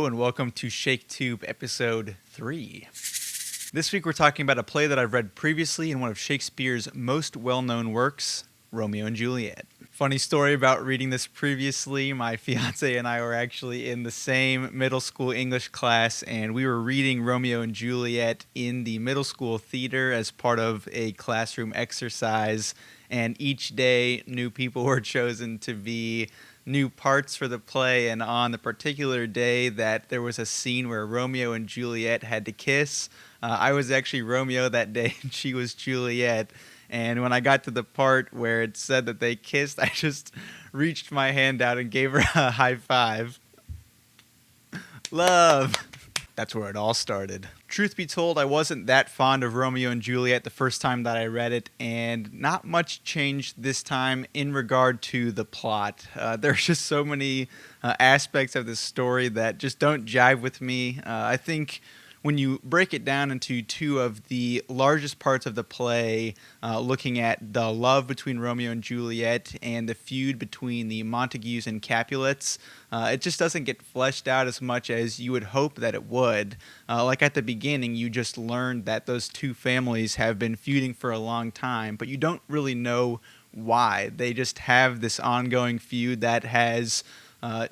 and welcome to ShakeTube episode 3. This week we're talking about a play that I've read previously in one of Shakespeare's most well-known works, Romeo and Juliet. Funny story about reading this previously, my fiance and I were actually in the same middle school English class, and we were reading Romeo and Juliet in the middle school theater as part of a classroom exercise, and each day new people were chosen to be new parts for the play, and on the particular day that there was a scene where Romeo and Juliet had to kiss, I was actually Romeo that day and she was Juliet. And when I got to the part where it said that they kissed, I just reached my hand out and gave her a high five. Love! That's where it all started. Truth be told, I wasn't that fond of Romeo and Juliet the first time that I read it, and not much changed this time in regard to the plot. There's just so many aspects of this story that just don't jive with me. I think when you break it down into two of the largest parts of the play, looking at the love between Romeo and Juliet and the feud between the Montagues and Capulets, it just doesn't get fleshed out as much as you would hope that it would. Like at the beginning, you just learned that those two families have been feuding for a long time, but you don't really know why. They just have this ongoing feud that has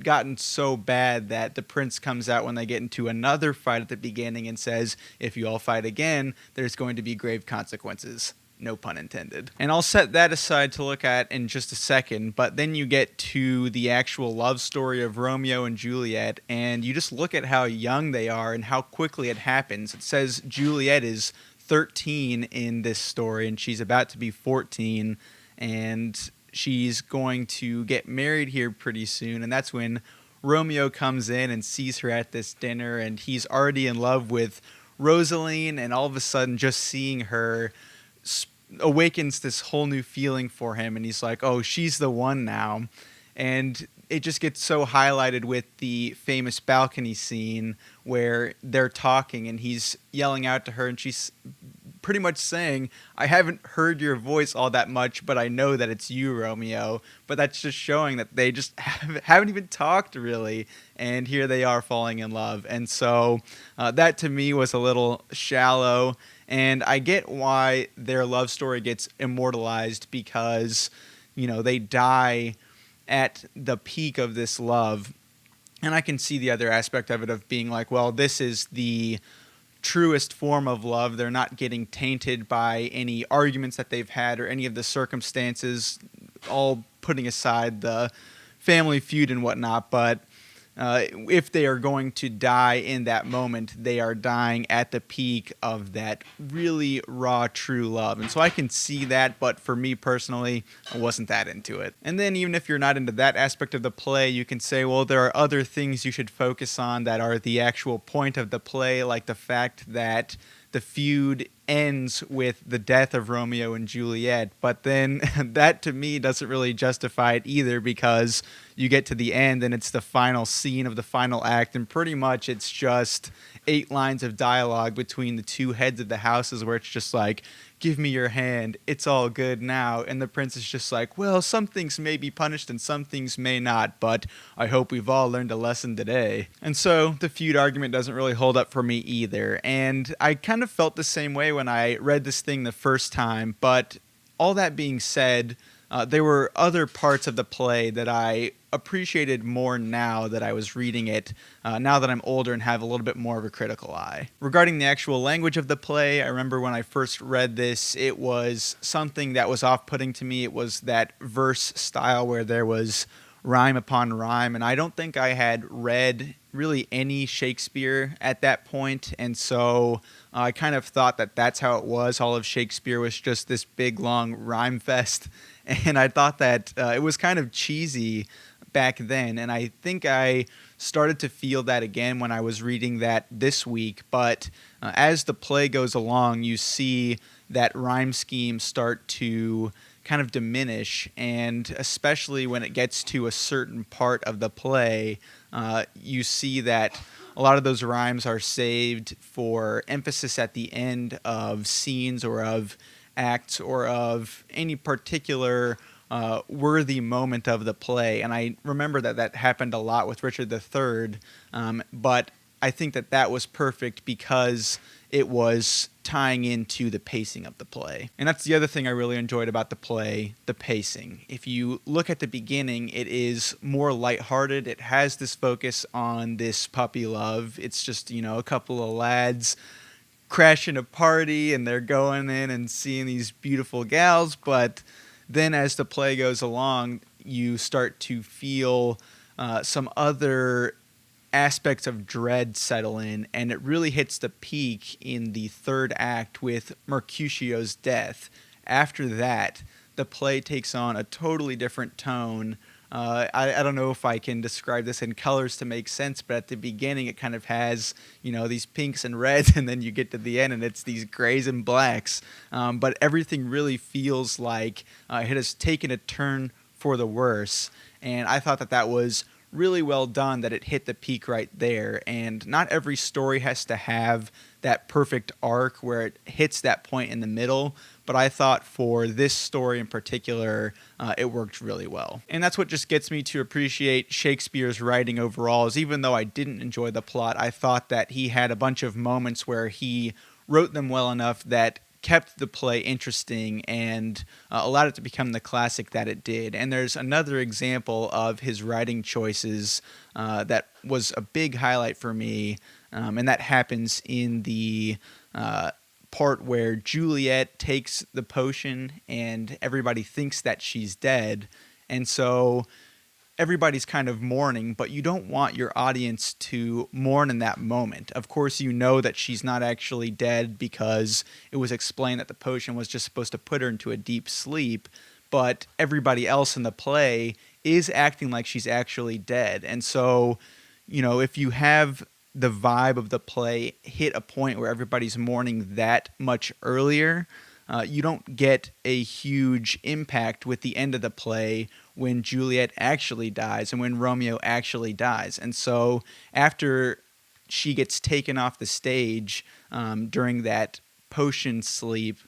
gotten so bad that the prince comes out when they get into another fight at the beginning and says, if you all fight again, there's going to be grave consequences. No pun intended. And I'll set that aside to look at in just a second, but then you get to the actual love story of Romeo and Juliet, and you just look at how young they are and how quickly it happens. It says Juliet is 13 in this story, and she's about to be 14, and she's going to get married here pretty soon, and that's when Romeo comes in and sees her at this dinner, and he's already in love with Rosaline, and all of a sudden just seeing her awakens this whole new feeling for him, and he's like, oh, she's the one now. And it just gets so highlighted with the famous balcony scene where they're talking and he's yelling out to her, and she's pretty much saying, I haven't heard your voice all that much, but I know that it's you, Romeo. But that's just showing that they just haven't even talked, really. And here they are falling in love. And so that to me was a little shallow. And I get why their love story gets immortalized because, you know, they die at the peak of this love. And I can see the other aspect of it of being like, well, this is the truest form of love. They're not getting tainted by any arguments that they've had or any of the circumstances, all putting aside the family feud and whatnot. But if they are going to die in that moment, they are dying at the peak of that really raw, true love. And so I can see that, but for me personally, I wasn't that into it. And then even if you're not into that aspect of the play, you can say, well, there are other things you should focus on that are the actual point of the play, like the fact that the feud ends with the death of Romeo and Juliet. But then that to me doesn't really justify it either, because you get to the end and it's the final scene of the final act, and pretty much it's just 8 lines of dialogue between the two heads of the houses where it's just like, give me your hand, it's all good now. And the prince is just like, well, some things may be punished and some things may not, but I hope we've all learned a lesson today. And so the feud argument doesn't really hold up for me either. And I kind of felt the same way when I read this thing the first time, but all that being said, there were other parts of the play that I appreciated more now that I was reading it, now that I'm older and have a little bit more of a critical eye. Regarding the actual language of the play, I remember when I first read this, it was something that was off-putting to me. It was that verse style where there was rhyme upon rhyme, and I don't think I had read really any Shakespeare at that point, and so I kind of thought that that's how it was. All of Shakespeare was just this big, long rhyme fest, and I thought that it was kind of cheesy back then, and I think I started to feel that again when I was reading that this week. But as the play goes along, you see that rhyme scheme start to kind of diminish, and especially when it gets to a certain part of the play, you see that a lot of those rhymes are saved for emphasis at the end of scenes or of acts or of any particular worthy moment of the play. And I remember that happened a lot with Richard III, but I think that was perfect because it was tying into the pacing of the play. And that's the other thing I really enjoyed about the play, the pacing. If you look at the beginning, it is more lighthearted. It has this focus on this puppy love. It's just, a couple of lads crashing a party and they're going in and seeing these beautiful gals. But then as the play goes along, you start to feel some other aspects of dread settle in, and it really hits the peak in the third act with Mercutio's death. After that, the play takes on a totally different tone. I don't know if I can describe this in colors to make sense, but at the beginning it kind of has, these pinks and reds, and then you get to the end and it's these grays and blacks. But everything really feels like it has taken a turn for the worse, and I thought that was really well done, that it hit the peak right there. And not every story has to have that perfect arc where it hits that point in the middle, but I thought for this story in particular, it worked really well. And that's what just gets me to appreciate Shakespeare's writing overall, is even though I didn't enjoy the plot, I thought that he had a bunch of moments where he wrote them well enough that kept the play interesting and allowed it to become the classic that it did. And there's another example of his writing choices that was a big highlight for me, and that happens in the part where Juliet takes the potion and everybody thinks that she's dead, and so everybody's kind of mourning, but you don't want your audience to mourn in that moment. Of course, you know that she's not actually dead because it was explained that the potion was just supposed to put her into a deep sleep, but everybody else in the play is acting like she's actually dead. And so, if you have the vibe of the play hit a point where everybody's mourning that much earlier, you don't get a huge impact with the end of the play when Juliet actually dies and when Romeo actually dies. And so after she gets taken off the stage during that potion sleep,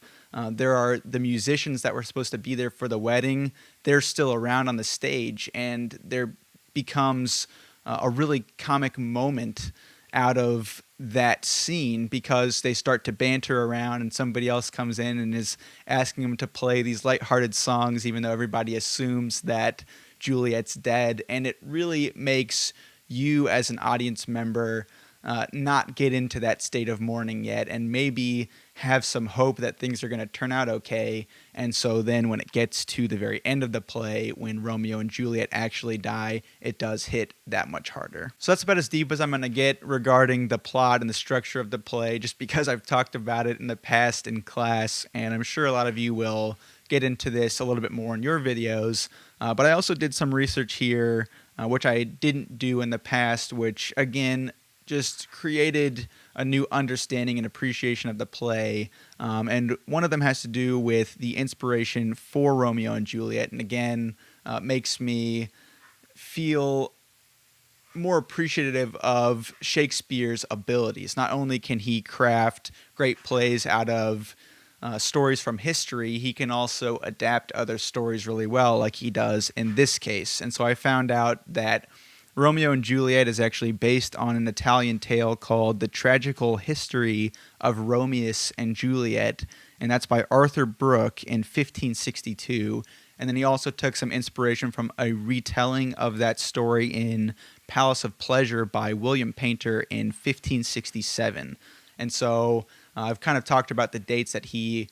there are the musicians that were supposed to be there for the wedding. They're still around on the stage, and there becomes a really comic moment out of that scene because they start to banter around and somebody else comes in and is asking them to play these lighthearted songs even though everybody assumes that Juliet's dead. And it really makes you as an audience member not get into that state of mourning yet and maybe have some hope that things are going to turn out okay. And so then when it gets to the very end of the play, when Romeo and Juliet actually die, it does hit that much harder. So that's about as deep as I'm going to get regarding the plot and the structure of the play, just because I've talked about it in the past in class, and I'm sure a lot of you will get into this a little bit more in your videos. But I also did some research here, which I didn't do in the past, which again just created a new understanding and appreciation of the play. And one of them has to do with the inspiration for Romeo and Juliet. And again, makes me feel more appreciative of Shakespeare's abilities. Not only can he craft great plays out of stories from history, he can also adapt other stories really well, like he does in this case. And so I found out that Romeo and Juliet is actually based on an Italian tale called The Tragical History of Romeus and Juliet, and that's by Arthur Brooke in 1562. And then he also took some inspiration from a retelling of that story in Palace of Pleasure by William Painter in 1567. And so I've kind of talked about the dates that he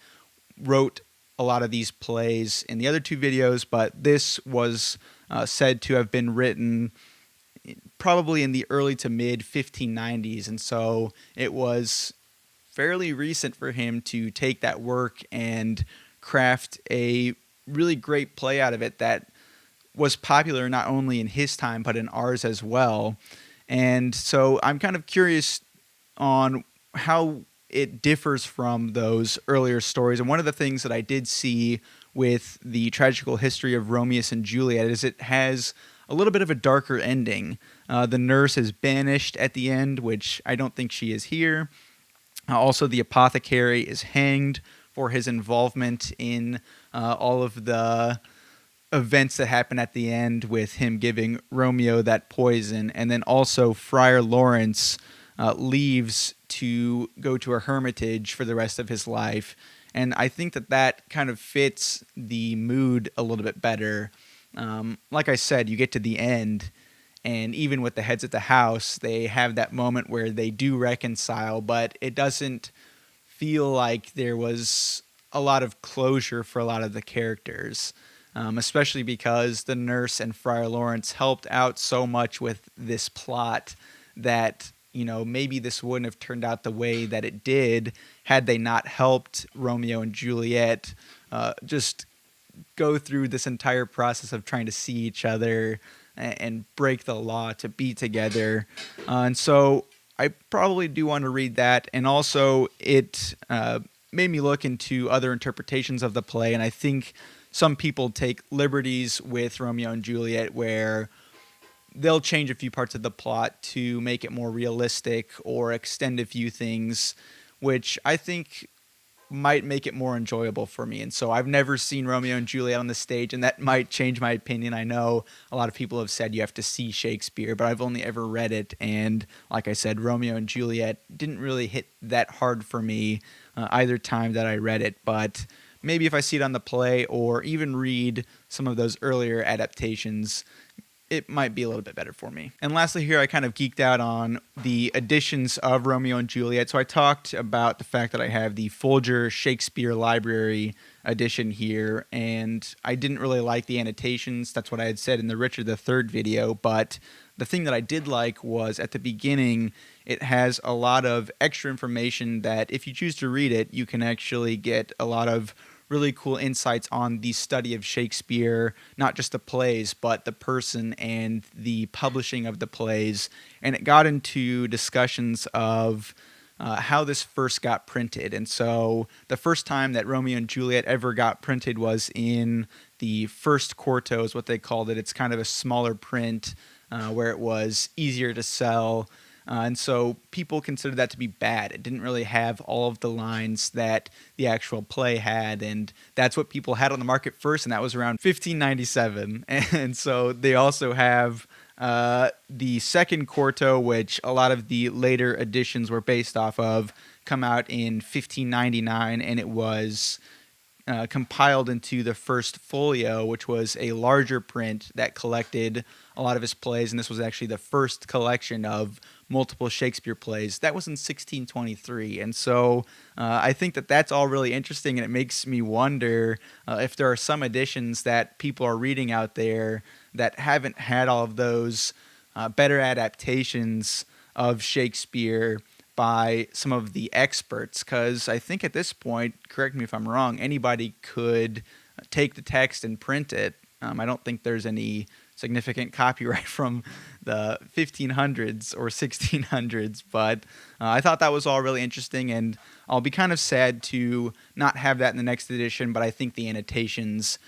wrote a lot of these plays in the other two videos, but this was said to have been written probably in the early to mid 1590s, and so it was fairly recent for him to take that work and craft a really great play out of it that was popular not only in his time but in ours as well. And so I'm kind of curious on how it differs from those earlier stories. And one of the things that I did see with the tragical history of Romeus and Juliet is it has a little bit of a darker ending. The nurse is banished at the end, which I don't think she is here. Also, the apothecary is hanged for his involvement in all of the events that happen at the end with him giving Romeo that poison, and then also Friar Lawrence leaves to go to a hermitage for the rest of his life. And I think that that kind of fits the mood a little bit better. Like I said, you get to the end, and even with the heads at the house, they have that moment where they do reconcile, but it doesn't feel like there was a lot of closure for a lot of the characters, especially because the nurse and Friar Lawrence helped out so much with this plot that, you know, maybe this wouldn't have turned out the way that it did had they not helped Romeo and Juliet just go through this entire process of trying to see each other and break the law to be together. And so I probably do want to read that. And also it made me look into other interpretations of the play. And I think some people take liberties with Romeo and Juliet where they'll change a few parts of the plot to make it more realistic or extend a few things, which I think might make it more enjoyable for me. And so I've never seen Romeo and Juliet on the stage, and that might change my opinion. I know a lot of people have said you have to see Shakespeare, but I've only ever read it. And like I said, Romeo and Juliet didn't really hit that hard for me either time that I read it. But maybe if I see it on the play or even read some of those earlier adaptations, it might be a little bit better for me. And lastly here, I kind of geeked out on the editions of Romeo and Juliet. So I talked about the fact that I have the Folger Shakespeare Library edition here, and I didn't really like the annotations. That's what I had said in the Richard III video, but the thing that I did like was at the beginning, it has a lot of extra information that if you choose to read it, you can actually get a lot of really cool insights on the study of Shakespeare, not just the plays, but the person and the publishing of the plays. And it got into discussions of how this first got printed. And so the first time that Romeo and Juliet ever got printed was in the first quarto, is what they called it. It's kind of a smaller print where it was easier to sell. And so people considered that to be bad. It didn't really have all of the lines that the actual play had, and that's what people had on the market first, and that was around 1597. And so they also have the second quarto, which a lot of the later editions were based off of, come out in 1599, and it was compiled into the first folio, which was a larger print that collected a lot of his plays, and this was actually the first collection of multiple Shakespeare plays. That was in 1623, and so I think that that's all really interesting, and it makes me wonder if there are some editions that people are reading out there that haven't had all of those better adaptations of Shakespeare by some of the experts, because I think at this point, correct me if I'm wrong, anybody could take the text and print it. I don't think there's any significant copyright from the 1500s or 1600s, but I thought that was all really interesting, and I'll be kind of sad to not have that in the next edition, but I think the annotations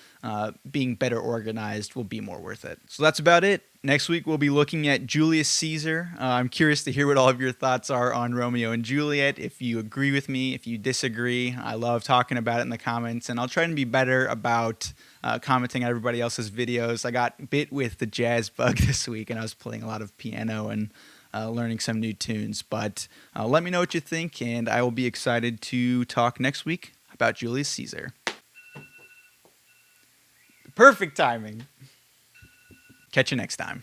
being better organized will be more worth it. So that's about it. Next week, we'll be looking at Julius Caesar. I'm curious to hear what all of your thoughts are on Romeo and Juliet. If you agree with me, if you disagree, I love talking about it in the comments, and I'll try to be better about commenting on everybody else's videos. I got bit with the jazz bug this week, and I was playing a lot of piano and learning some new tunes. But let me know what you think, and I will be excited to talk next week about Julius Caesar. Perfect timing. Catch you next time.